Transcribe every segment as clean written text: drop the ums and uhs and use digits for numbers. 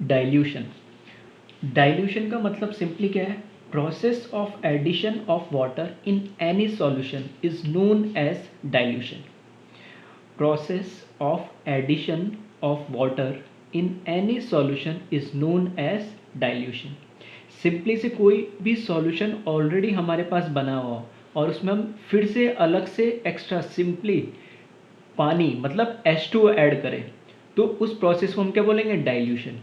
Dilution. Dilution का मतलब simply क्या है? Process of addition of water in any solution is known as dilution. Process of addition of water in any solution is known as dilution. Simply से कोई भी solution already हमारे पास बना हुआ और उसमें हम फिर से अलग से एक्स्ट्रा सिंपली पानी मतलब H2O ऐड करें तो उस प्रोसेस को हम क्या बोलेंगे? डाइल्यूशन।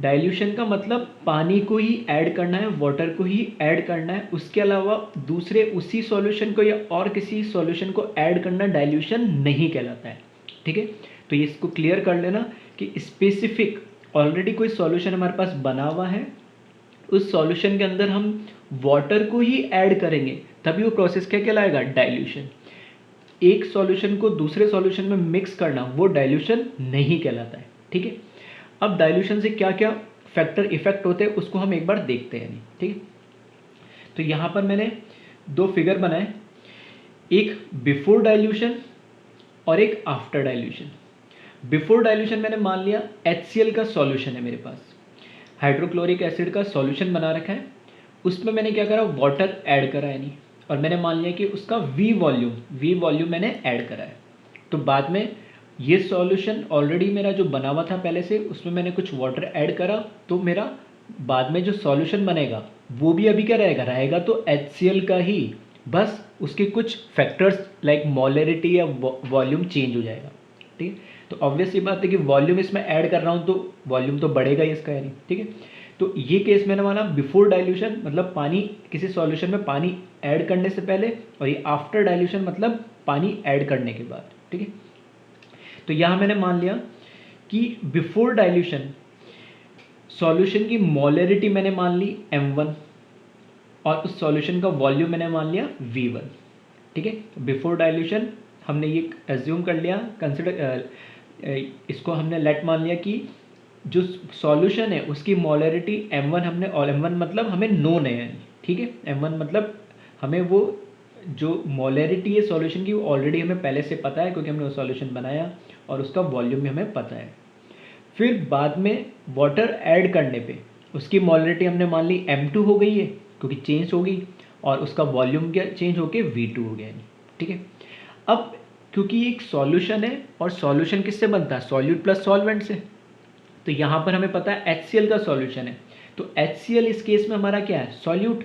डाइल्यूशन का मतलब पानी को ही ऐड करना है, वाटर को ही ऐड करना है, उसके अलावा दूसरे उसी सॉल्यूशन को या और किसी सॉल्यूशन को ऐड करना डाइल्यूशन नहीं कहलाता है। ठीक है, तो ये इसको क्लियर कर लेना कि स्पेसिफिक ऑलरेडी कोई सॉल्यूशन हमारे पास बना हुआ है, उस सॉल्यूशन के अंदर हम वाटर को ही ऐड करेंगे तभी वो प्रोसेस क्या कहलाएगा? डाइल्यूशन। एक सॉल्यूशन को दूसरे सॉल्यूशन में मिक्स करना वो डाइल्यूशन नहीं कहलाता है। ठीक है, अब डाइल्यूशन से क्या क्या फैक्टर इफेक्ट होते हैं उसको हम एक बार देखते हैं। ठीक है, तो यहाँ पर मैंने दो फिगर बनाए, एक बिफोर डाइल्यूशन और एक आफ्टर डाइल्यूशन। बिफोर डाइल्यूशन मैंने मान लिया HCl का सॉल्यूशन है मेरे पास, हाइड्रोक्लोरिक एसिड का सॉल्यूशन बना रखा है, उसमें मैंने क्या करा? वाटर ऐड करा है नहीं, और मैंने मान लिया कि उसका वी वॉल्यूम मैंने ऐड करा है। तो बाद में ये सॉल्यूशन ऑलरेडी मेरा जो बना हुआ था पहले से, उसमें मैंने कुछ वाटर ऐड करा, तो मेरा बाद में जो सॉल्यूशन बनेगा वो भी अभी क्या रहेगा तो HCl का ही, बस उसके कुछ फैक्टर्स लाइक मोलरिटी या वॉल्यूम चेंज हो जाएगा। ठीक है, तो ऑब्वियस ये बात है कि वॉल्यूम इसमें ऐड कर रहा हूँ तो वॉल्यूम तो बढ़ेगा ही इसका यानी। ठीक है, तो ये केस मैंने माना बिफोर डाइल्यूशन मतलब पानी किसी सॉल्यूशन में पानी ऐड करने से पहले, और ये आफ्टर डाइल्यूशन मतलब पानी ऐड करने के बाद। ठीक है, तो यहाँ मैंने मान लिया कि बिफोर डाइल्यूशन सॉल्यूशन की मोलरिटी मैंने मान ली m1 और उस सॉल्यूशन का वॉल्यूम मैंने मान लिया v1। ठीक है, बिफोर डाइल्यूशन हमने ये एज्यूम कर लिया, कंसिडर इसको हमने लेट मान लिया कि जो सॉल्यूशन है उसकी मोलरिटी m1 हमने, और m1 मतलब हमें नोन है। ठीक है, m1 मतलब हमें वो जो मोलरिटी है सॉल्यूशन की वो ऑलरेडी हमें पहले से पता है क्योंकि हमने वो सॉल्यूशन बनाया और उसका वॉल्यूम भी हमें पता है। फिर बाद में वाटर ऐड करने पे उसकी मोलरिटी हमने मान ली m2 हो गई है क्योंकि चेंज हो गई, और उसका वॉल्यूम क्या चेंज होके v2 हो गया है। ठीक है, अब क्योंकि एक सॉल्यूशन है और सॉल्यूशन किससे बनता है? सॉल्यूट प्लस सॉल्वेंट से, तो यहाँ पर हमें पता है HCl का सॉल्यूशन है, तो HCl इस केस में हमारा क्या है? सॉल्यूट,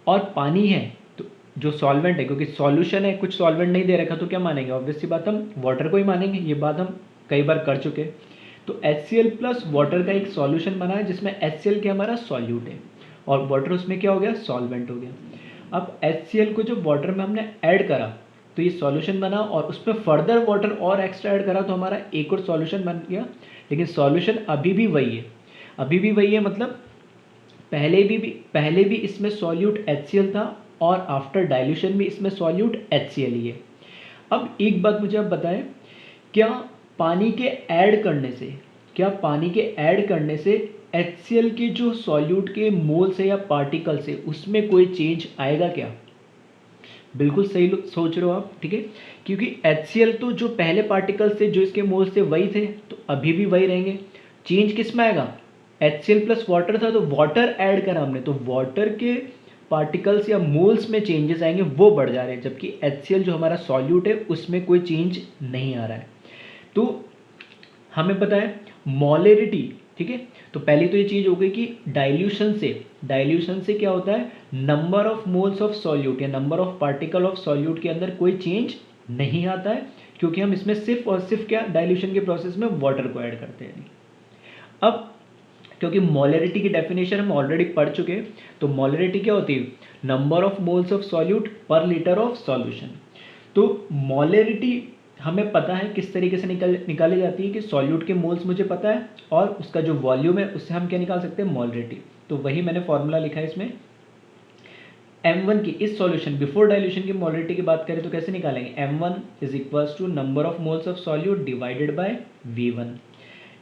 और पानी है तो जो सॉल्वेंट है, क्योंकि सॉल्यूशन है कुछ सॉल्वेंट नहीं दे रखा तो क्या मानेंगे? ऑब्वियस सी बात हम वाटर को ही मानेंगे, ये बात हम कई बार कर चुके। तो HCl प्लस वाटर का एक सॉल्यूशन बना है जिसमें HCl क्या हमारा सॉल्यूट है और वाटर उसमें क्या हो गया? सॉल्वेंट हो गया। अब HCl को जो वाटर में हमने ऐड करा तो ये सॉल्यूशन बना, और उसमें फर्दर वाटर और एक्स्ट्रा ऐड करा तो हमारा एक और सॉल्यूशन बन गया, लेकिन सॉल्यूशन अभी भी वही है, अभी भी वही है, मतलब पहले भी इसमें सॉल्यूट HCl था और आफ्टर डाइल्यूशन भी इसमें सॉल्यूट HCl ही है। अब एक बात मुझे आप बताएं, क्या पानी के ऐड करने से HCl के जो सॉल्यूट के मोल्स है या पार्टिकल्स है उसमें कोई चेंज आएगा क्या? बिल्कुल सही सोच रहे हो आप। ठीक है, क्योंकि HCl तो जो पहले पार्टिकल्स थे जो इसके मोल्स थे वही थे तो अभी भी वही रहेंगे। चेंज किस में आएगा? HCl प्लस वाटर था तो वाटर ऐड करा हमने तो वाटर के पार्टिकल्स या मोल्स में चेंजेस आएंगे, वो बढ़ जा रहे हैं, जबकि HCl जो हमारा सॉल्यूट है उसमें कोई चेंज नहीं आ रहा है। तो हमें पता है मोलरिटी। ठीक है, तो पहली तो ये चीज़ हो गई कि डाइल्यूशन से क्या होता है? Number of moles of solute या number of particle of solute के अंदर कोई चेंज नहीं आता है, क्योंकि हम इसमें सिर्फ और सिर्फ क्या डाइल्यूशन के प्रोसेस में वाटर को ऐड करते हैं। अब क्योंकि मोलरिटी की डेफिनेशन हम ऑलरेडी पढ़ चुके हैं, तो मोलरिटी क्या होती है? Number of moles of solute पर लीटर ऑफ सॉल्यूशन। तो मोलरिटी हमें पता है किस तरीके से निकाली जाती है कि सॉल्यूट के मोल्स मुझे पता है और उसका जो वॉल्यूम है उससे हम क्या निकाल सकते हैं? मोलरिटी। तो वही मैंने फॉर्मूला लिखा है इसमें। m1 की इस सॉल्यूशन बिफोर डाइल्यूशन की मोलरिटी की बात करें तो कैसे निकालेंगे? m1 is equals to number of moles of solute divided by v1।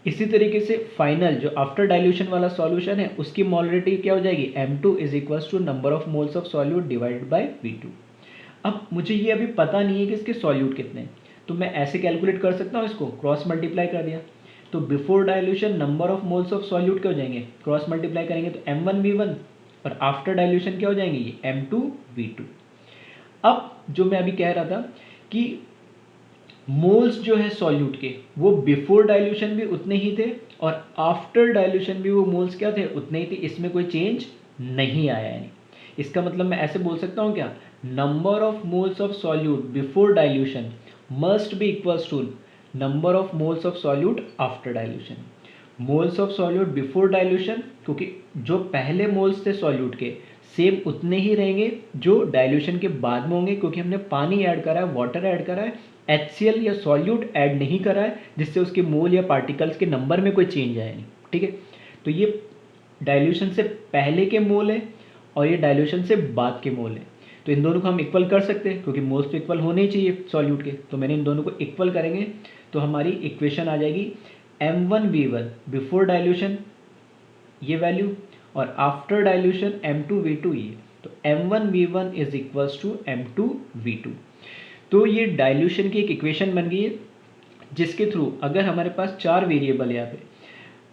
इसी तरीके से फाइनल जो आफ्टर डाइल्यूशन वाला सॉल्यूशन है उसकी मोलरिटी क्या हो जाएगी? m2 is equals to number of moles of solute divided by v2। अब मुझे ये अभी पता नहीं है कि इसके सॉल्यूट कितने हैं, तो मैं ऐसे कैलकुलेट कर सकता हूँ, इसको क्रॉस मल्टीप्लाई कर दिया तो before dilution number of moles of solute क्या हो जाएंगे, क्रॉस मल्टीप्लाई करेंगे तो m1v1, और आफ्टर डाइल्यूशन क्या हो जाएंगे ये m2v2। अब जो मैं अभी कह रहा था कि मोल्स जो है सॉल्यूट के वो बिफोर डाइल्यूशन भी उतने ही थे और आफ्टर डाइल्यूशन भी वो मोल्स क्या थे, उतने ही थे, इसमें कोई चेंज नहीं आया है। इसका मतलब मैं ऐसे बोल सकता हूँ क्या, number of moles of solute before dilution must be equals to number of moles of solute after dilution. Moles of solute before dilution, क्योंकि जो पहले मोल्स थे सॉल्यूट के सेम उतने ही रहेंगे जो डाइल्यूशन के बाद में होंगे, क्योंकि हमने पानी ऐड करा है, वाटर ऐड करा है, HCl या सॉल्यूट ऐड नहीं करा है, जिससे उसके मोल या पार्टिकल्स के नंबर में कोई चेंज आया नहीं। ठीक है, तो ये डाइल्यूशन से पहले के मोल है और ये डाइल्यूशन से बाद के मोल है। तो इन दोनों को हम इक्वल कर सकते हैं, क्योंकि मोल्स तो इक्वल होने ही चाहिए सॉल्यूट के। तो मैंने इन दोनों को इक्वल करेंगे तो हमारी इक्वेशन आ जाएगी m1v1 बिफोर डाइल्यूशन ये वैल्यू, और आफ्टर डाइल्यूशन m2v2 ये। तो m1v1 is equals to m2v2। तो ये डाइल्यूशन की एक इक्वेशन बन गई है, जिसके थ्रू अगर हमारे पास चार वेरिएबल है यहाँ पे,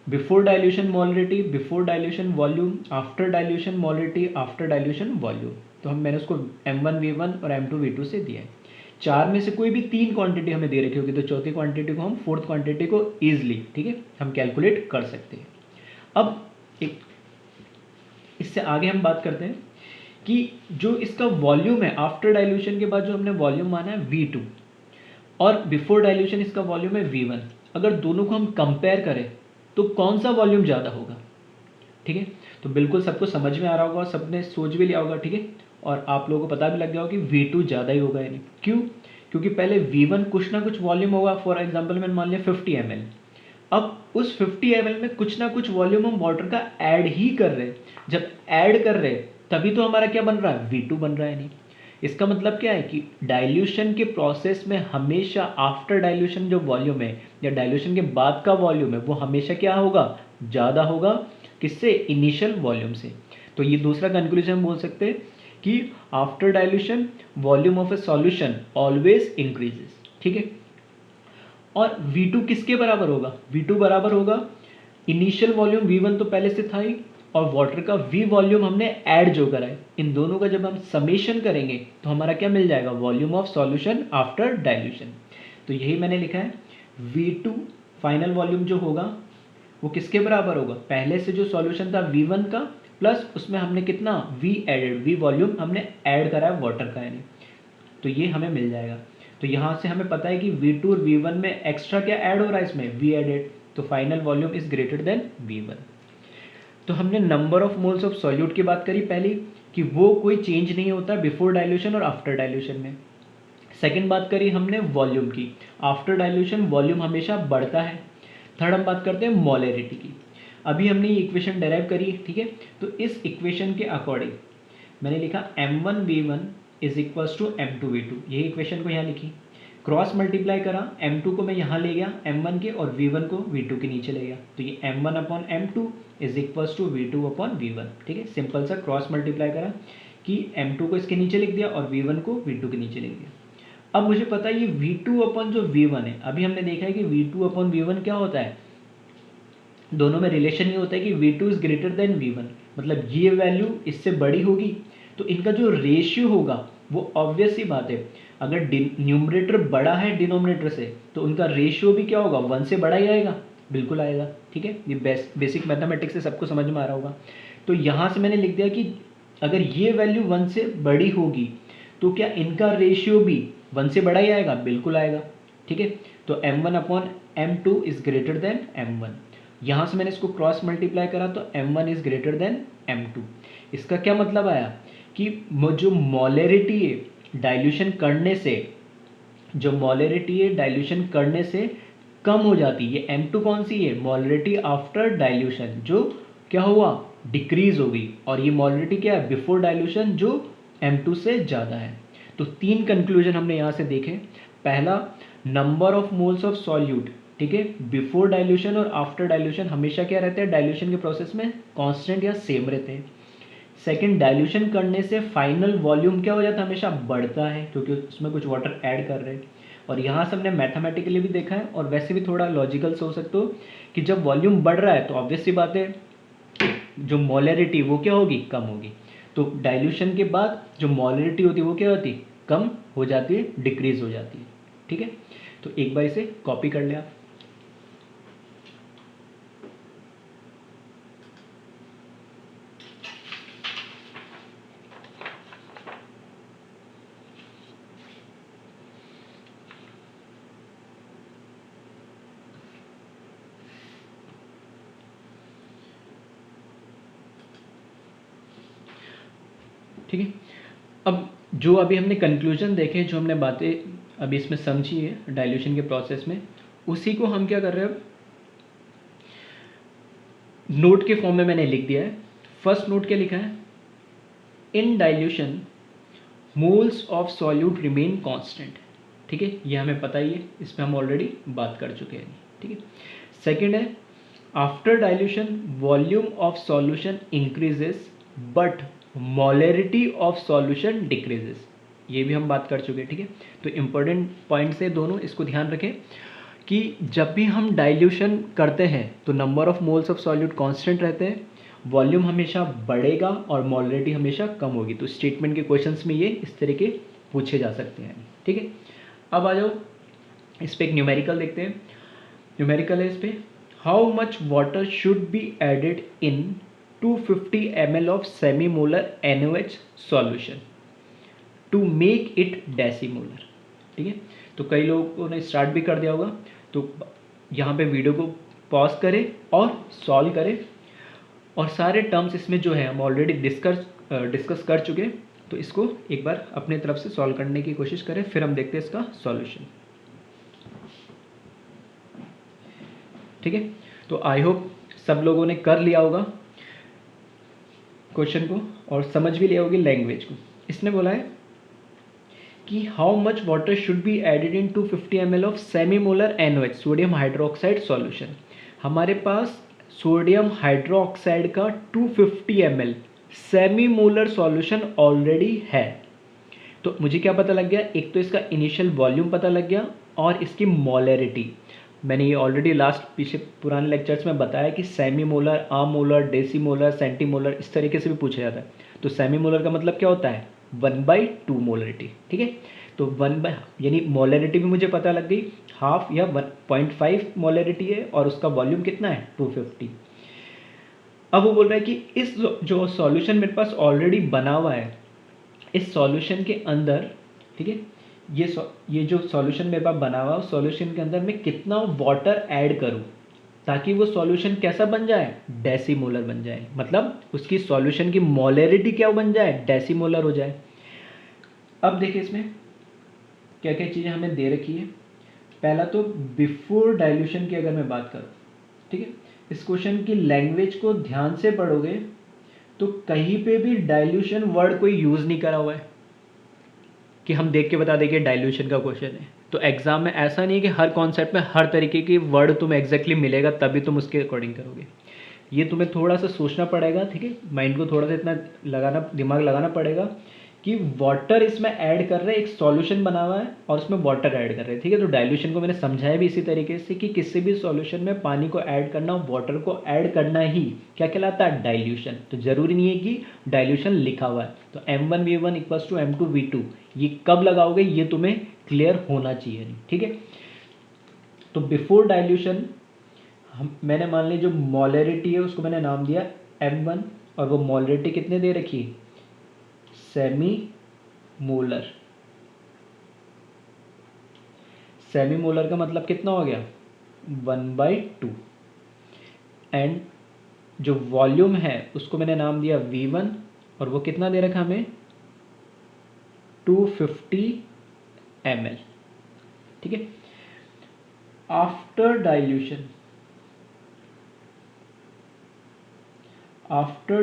before dilution molarity, before dilution volume, after dilution molarity, after dilution volume, तो मैंने उसको m1v1 और m2v2 से दिया है। चार में से कोई भी तीन क्वांटिटी हमें दे रखी होगी तो चौथी क्वांटिटी को हम फोर्थ क्वांटिटी को ईजिली, ठीक है, हम कैलकुलेट कर सकते हैं। अब एक इससे आगे हम बात करते हैं कि जो इसका वॉल्यूम है आफ्टर डाइल्यूशन के बाद जो हमने वॉल्यूम माना है V2 और बिफोर डाइल्यूशन इसका वॉल्यूम है V1, अगर दोनों को हम कंपेयर करें तो कौन सा वॉल्यूम ज़्यादा होगा। ठीक है, तो बिल्कुल सबको समझ में आ रहा होगा, सबने सोच भी लिया होगा। ठीक है, और आप लोगों को पता भी लग गया होगा कि V2 ज़्यादा ही होगा, यानी क्यों, क्योंकि पहले V1 कुछ ना कुछ वॉल्यूम होगा। फॉर एग्जाम्पल मैंने मान लिया 50 ml, अब उस 50 ml में कुछ ना कुछ वॉल्यूम हम वाटर का ऐड ही कर रहे हैं। जब ऐड कर रहे हैं तभी तो हमारा क्या बन रहा है, V2 बन रहा है। नहीं, इसका मतलब क्या है कि डाइल्यूशन के प्रोसेस में हमेशा आफ्टर डाइल्यूशन जो वॉल्यूम है या डाइल्यूशन के बाद का वॉल्यूम है वो हमेशा क्या होगा, ज़्यादा होगा, किससे, इनिशियल वॉल्यूम से। तो ये दूसरा कंक्लूजन हम बोल सकते हैं कि after dilution volume of A solution always increases. ठीक है, और V2 किसके बराबर होगा, V2 बराबर होगा इनिशियल वॉल्यूम V1 तो पहले से था ही, और वाटर का V वॉल्यूम हमने ऐड जो करा है, इन दोनों का जब हम समेशन करेंगे तो हमारा क्या मिल जाएगा, volume of solution after dilution. तो यही मैंने लिखा है, V2 फाइनल वॉल्यूम जो होगा वो किसके बराबर होगा, पहले से जो सॉल्यूशन था V1 का प्लस उसमें हमने कितना V एडेड, V वॉल्यूम हमने ऐड करा है वाटर का, यानी तो ये हमें मिल जाएगा। तो यहाँ से हमें पता है कि V2 और V1 में एक्स्ट्रा क्या ऐड हो रहा है, इसमें V एडेड, तो final volume is greater than V1। तो हमने number of moles of solute की बात करी पहली, कि वो कोई चेंज नहीं होता बिफोर डाइल्यूशन और आफ्टर डाइल्यूशन में। सेकंड बात करी हमने वॉल्यूम की, आफ्टर डाइल्यूशन वॉल्यूम हमेशा बढ़ता है। थर्ड हम बात करते हैं मोलरिटी की। अभी हमने ये इक्वेशन डेराइव करी, ठीक है, तो इस इक्वेशन के अकॉर्डिंग मैंने लिखा m1v1 is equals to m2v2, यही इक्वेशन को यहाँ लिखी, क्रॉस मल्टीप्लाई करा, m2 को मैं यहाँ ले गया m1 के और v1 को v2 के नीचे ले गया, तो ये m1 upon m2 is equals to v2 upon v1। ठीक है, सिंपल सा क्रॉस मल्टीप्लाई करा कि m2 को इसके नीचे लिख दिया और v1 को v2 के नीचे लिख दिया। अब मुझे पता है ये v2 अपॉन जो v1 है, अभी हमने देखा है कि v2 अपॉन v1 क्या होता है, दोनों में रिलेशन ये होता है कि v2 is greater than v1, मतलब ये वैल्यू इससे बड़ी होगी, तो इनका जो रेशियो होगा वो ऑब्वियस सी बात है, अगर न्यूमरेटर बड़ा है डिनोमिनेटर से तो उनका रेशियो भी क्या होगा, 1 से बड़ा ही आएगा, बिल्कुल आएगा। ठीक है, ये बेसिक मैथमेटिक्स से सबको समझ में आ रहा होगा। तो यहाँ से मैंने लिख दिया कि अगर ये वैल्यू 1 से बड़ी होगी तो क्या इनका रेशियो भी 1 से बड़ा ही आएगा, बिल्कुल आएगा। ठीक है, तो m1 upon m2 is greater than m1, यहाँ से मैंने इसको क्रॉस मल्टीप्लाई करा तो m1 is greater than m2। इसका क्या मतलब आया कि जो मोलरिटी है डाइल्यूशन करने से, जो मोलरिटी है डाइल्यूशन करने से कम हो जाती है, ये m2 कौन सी है, मोलरिटी आफ्टर डाइल्यूशन, जो क्या हुआ, डिक्रीज हो गई, और ये मोलरिटी क्या है, बिफोर डाइल्यूशन, जो m2 से ज़्यादा है। तो तीन कंक्लूजन हमने यहाँ से देखे। पहला, number of moles of solute, ठीक है, बिफोर डाइल्यूशन और आफ्टर डाइल्यूशन हमेशा क्या रहते हैं, डाइल्यूशन के प्रोसेस में कांस्टेंट या सेम रहते हैं। सेकंड, डाइल्यूशन करने से फाइनल वॉल्यूम क्या हो जाता है, हमेशा बढ़ता है, क्योंकि उसमें कुछ वाटर ऐड कर रहे हैं। और यहाँ से हमने मैथमेटिकली भी देखा है और वैसे भी थोड़ा लॉजिकल से हो सकते हो कि जब वॉल्यूम बढ़ रहा है तो ऑब्वियस सी बात है जो मोलरिटी वो क्या होगी, कम होगी। तो डाइल्यूशन के बाद जो मोलरिटी होती है वो क्या होती है, कम हो जाती है, डिक्रीज हो जाती है। ठीक है, तो एक बार इसे कॉपी कर ले आप। ठीक है, अब जो अभी हमने कंक्लूजन देखे, जो हमने बातें अभी इसमें समझी है डाइल्यूशन के प्रोसेस में, उसी को हम क्या कर रहे हैं, नोट के फॉर्म में मैंने लिख दिया है। फर्स्ट नोट क्या लिखा है, in dilution moles of solute remain constant. ठीक है, ये हमें पता ही है, इस पर हम ऑलरेडी बात कर चुके हैं। ठीक है, सेकेंड है, after dilution volume of solution increases but molarity of solution decreases, ये भी हम बात कर चुके हैं। ठीक है, तो इंपॉर्टेंट पॉइंट्स है दोनों, इसको ध्यान रखें कि जब भी हम डाइल्यूशन करते हैं तो number of moles of solute constant रहते हैं, वॉल्यूम हमेशा बढ़ेगा और मोलरिटी हमेशा कम होगी। तो स्टेटमेंट के क्वेश्चंस में ये इस तरह के पूछे जा सकते हैं। ठीक है, अब आ जाओ इस पर एक न्यूमेरिकल देखते हैं। न्यूमेरिकल है इस पर, how much water should be added in 250 ml of semi molar NaOH solution to make it decimolar. ठीक है, तो कई लोगों ने स्टार्ट भी कर दिया होगा, तो यहाँ पे वीडियो को पॉज करें और सॉल्व करें, और सारे टर्म्स इसमें जो है हम ऑलरेडी डिस्कस कर चुके हैं, तो इसको एक बार अपने तरफ से सॉल्व करने की कोशिश करें, फिर हम देखते हैं इसका सॉल्यूशन। ठीक है, तो आई होप सब लोगों ने कर लिया होगा क्वेश्चन को और समझ भी लिया होगी लैंग्वेज को। इसने बोला है कि how much water should be added in 250 ml of semi molar NaOH sodium hydroxide solution. हमारे पास सोडियम हाइड्रोक्साइड का 250 ml semi molar solution already है। तो मुझे क्या पता लग गया, एक तो इसका इनिशियल वॉल्यूम पता लग गया और इसकी मोलरिटी। मैंने ये ऑलरेडी लास्ट पीछे पुराने लेक्चर्स में बताया कि सेमी मोलर, आमोलर, डेसीमोलर, सेंटीमोलर इस तरीके से भी पूछा जाता है। तो सेमी मोलर का मतलब क्या होता है, 1/2 मोलरिटी। ठीक है, तो 1 यानी मोलरिटी भी मुझे पता लग गई, हाफ या 1.5 मोलरिटी है और उसका वॉल्यूम कितना है 250। अब वो बोल रहा है कि इस जो सॉल्यूशन मेरे पास ऑलरेडी बना हुआ है, इस सॉल्यूशन के अंदर, ठीक है, ये जो सॉल्यूशन मेरे पास बना हुआ है, सॉल्यूशन के अंदर मैं कितना वाटर ऐड करूं ताकि वो सॉल्यूशन कैसा बन जाए, डेसीमोलर बन जाए, मतलब उसकी सॉल्यूशन की मोलरिटी क्या बन जाए, डेसीमोलर हो जाए। अब देखिए इसमें क्या क्या चीज़ें हमें दे रखी है। पहला तो बिफोर डाइल्यूशन की अगर मैं बात करूँ, ठीक है, इस क्वेश्चन की लैंग्वेज को ध्यान से पढ़ोगे तो कहीं पे भी डाइल्यूशन वर्ड कोई यूज़ नहीं करा हुआ है कि हम देख के बता देंगे डाइल्यूशन का क्वेश्चन है। तो एग्जाम में ऐसा नहीं है कि हर कॉन्सेप्ट में हर तरीके की वर्ड तुम्हें एग्जैक्टली मिलेगा तभी तुम उसके अकॉर्डिंग करोगे। ये तुम्हें थोड़ा सा सोचना पड़ेगा, ठीक है, माइंड को थोड़ा सा इतना दिमाग लगाना पड़ेगा कि वाटर इसमें ऐड कर रहे हैं, एक सॉल्यूशन बना हुआ है और उसमें वाटर ऐड कर रहे हैं। ठीक है, तो डाइल्यूशन को मैंने समझाया भी इसी तरीके से कि किसी भी सॉल्यूशन में पानी को ऐड करना, वाटर को ऐड करना ही क्या कहलाता है, डाइल्यूशन। तो जरूरी नहीं है कि डाइल्यूशन लिखा हुआ है। तो M1V1 = M2V2 ये कब लगाओगे ये तुम्हें क्लियर होना चाहिए। ठीक है, तो बिफोर डाइल्यूशन मैंने मान ली जो मोलरिटी है उसको मैंने नाम दिया M1 और वो मोलरिटी कितने दे रखी, सेमी मोलर। सेमी मोलर का मतलब कितना हो गया, 1/2। एंड जो वॉल्यूम है उसको मैंने नाम दिया V1 और वो कितना दे रखा हमें, 250 ml। ठीक है, आफ्टर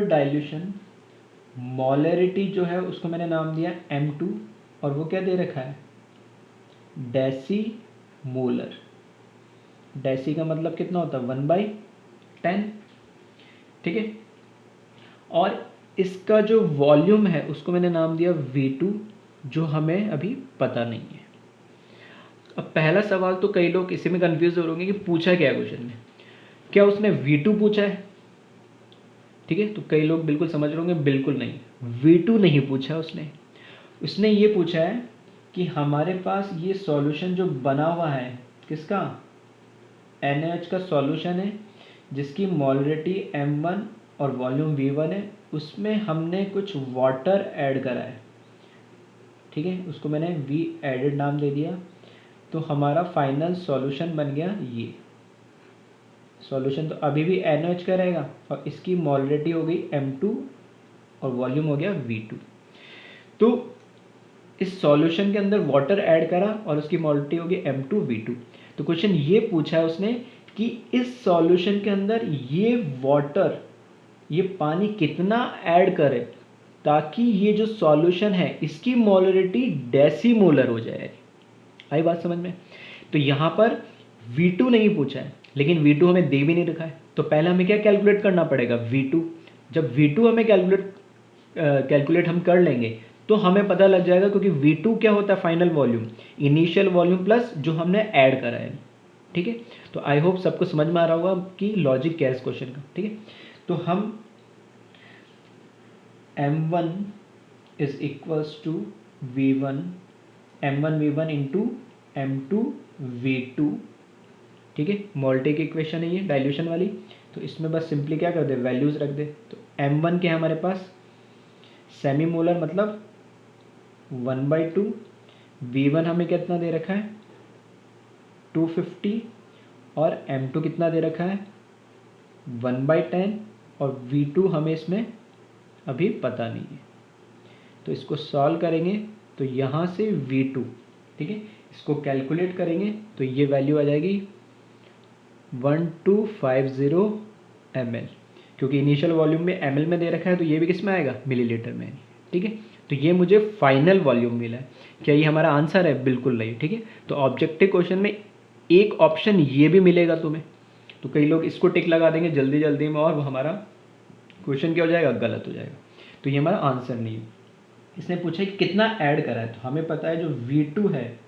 डाइल्यूशन मोलरिटी जो है उसको मैंने नाम दिया M2 और वो क्या दे रखा है, डेसी मोलर। डेसी का मतलब कितना होता है, 1/10। ठीक है, और इसका जो वॉल्यूम है उसको मैंने नाम दिया V2 जो हमें अभी पता नहीं है। अब पहला सवाल तो कई लोग इसी में कंफ्यूज हो रहे होंगे कि पूछा क्या है क्वेश्चन में, क्या उसने V2 पूछा है? ठीक है, तो कई लोग बिल्कुल समझ रहे होंगे, बिल्कुल नहीं, V2 नहीं पूछा उसने ये पूछा है कि हमारे पास ये सॉल्यूशन जो बना हुआ है किसका, NaOH का सॉल्यूशन है जिसकी मोलरिटी M1 और वॉल्यूम V1 है, उसमें हमने कुछ वाटर ऐड करा है। ठीक है, उसको मैंने V एडेड नाम दे दिया, तो हमारा फाइनल सॉल्यूशन बन गया ये। सॉल्यूशन तो अभी भी NaOH का रहेगा और इसकी मोलरिटी हो गई M2 और वॉल्यूम हो गया V2। तो इस सॉल्यूशन के अंदर वाटर ऐड करा और उसकी मोलरिटी होगी M2 V2। तो क्वेश्चन ये पूछा है उसने कि इस सॉल्यूशन के अंदर ये वाटर, ये पानी कितना ऐड करे ताकि ये जो सॉल्यूशन है इसकी मोलरिटी डेसीमोलर हो जाए। आई बात समझ में? तो यहाँ पर V2 नहीं पूछा है, लेकिन V2 हमें दे भी नहीं रखा है, तो पहले हमें क्या कैलकुलेट करना पड़ेगा, V2। जब V2 हमें कैलकुलेट हम कर लेंगे तो हमें पता लग जाएगा, क्योंकि V2 क्या होता है, final volume, initial volume plus जो हमने ऐड करा है। ठीक है, तो आई होप सबको समझ में आ रहा होगा कि लॉजिक क्या है इस क्वेश्चन का। ठीक है, तो हम M1 is equals to V1, M1 V1 into M2 V2। ठीक है, मोल्टे की इक्वेशन है ये डाइल्यूशन वाली, तो इसमें बस सिंपली क्या कर दे, वैल्यूज रख दे। तो M1 क्या है हमारे पास, सेमी मोलर मतलब 1/2, V1 हमें कितना दे रखा है 250, और M2 कितना दे रखा है 1/10, और V2 हमें इसमें अभी पता नहीं है। तो इसको सॉल्व करेंगे तो यहाँ से V2, ठीक है, इसको कैलकुलेट करेंगे तो ये वैल्यू आ जाएगी 1250 ml, क्योंकि इनिशियल वॉल्यूम में ml में दे रखा है तो ये भी किस में आएगा, मिलीलीटर में। ठीक है, तो ये मुझे फाइनल वॉल्यूम मिला है। क्या ये हमारा आंसर है? बिल्कुल नहीं। ठीक है, तो ऑब्जेक्टिव क्वेश्चन में एक ऑप्शन ये भी मिलेगा तुम्हें, तो कई लोग इसको टिक लगा देंगे जल्दी जल्दी में और वो हमारा क्वेश्चन क्या हो जाएगा, गलत हो जाएगा। तो ये हमारा आंसर नहीं है। इसने पूछा कि कितना ऐड करा है, तो हमें पता है जो V2 है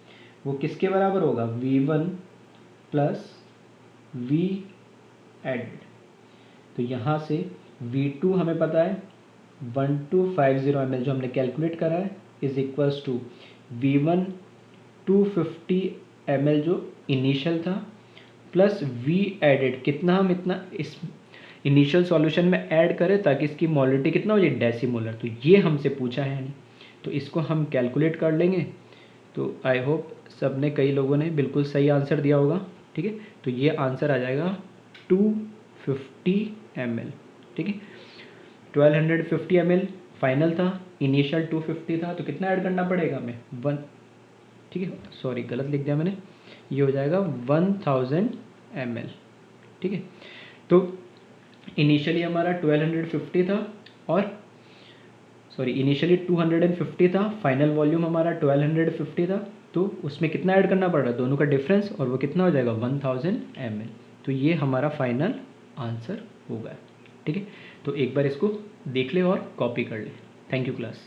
वो किसके बराबर होगा, V1 प्लस V एडेड। तो यहाँ से V2 हमें पता है 1250 ml जो हमने कैलकुलेट करा है is equals to V1 250 ml जो इनिशियल था प्लस V एडेड, कितना हम इतना इस इनिशियल सॉल्यूशन में ऐड करें ताकि इसकी मोलरिटी कितना हो जाए, डेसीमोलर। तो ये हमसे पूछा है, तो इसको हम कैलकुलेट कर लेंगे। तो आई होप सब ने, कई लोगों ने बिल्कुल सही आंसर दिया होगा। ठीक है, तो ये आंसर आ जाएगा 250 ml। ठीक है, 1250 ml फाइनल था, इनिशियल 250 था, तो कितना ऐड करना पड़ेगा हमें 1। ठीक है, सॉरी गलत लिख दिया मैंने, ये हो जाएगा 1000 ml। ठीक है, तो इनिशियली हमारा 1250 था और सॉरी इनिशियली 250 था, फाइनल वॉल्यूम हमारा 1250 था, तो उसमें कितना ऐड करना पड़ रहा है, दोनों का डिफरेंस, और वो कितना हो जाएगा 1000 ml। तो ये हमारा फाइनल आंसर होगा। ठीक है, तो एक बार इसको देख ले और कॉपी कर ले। Thank you class.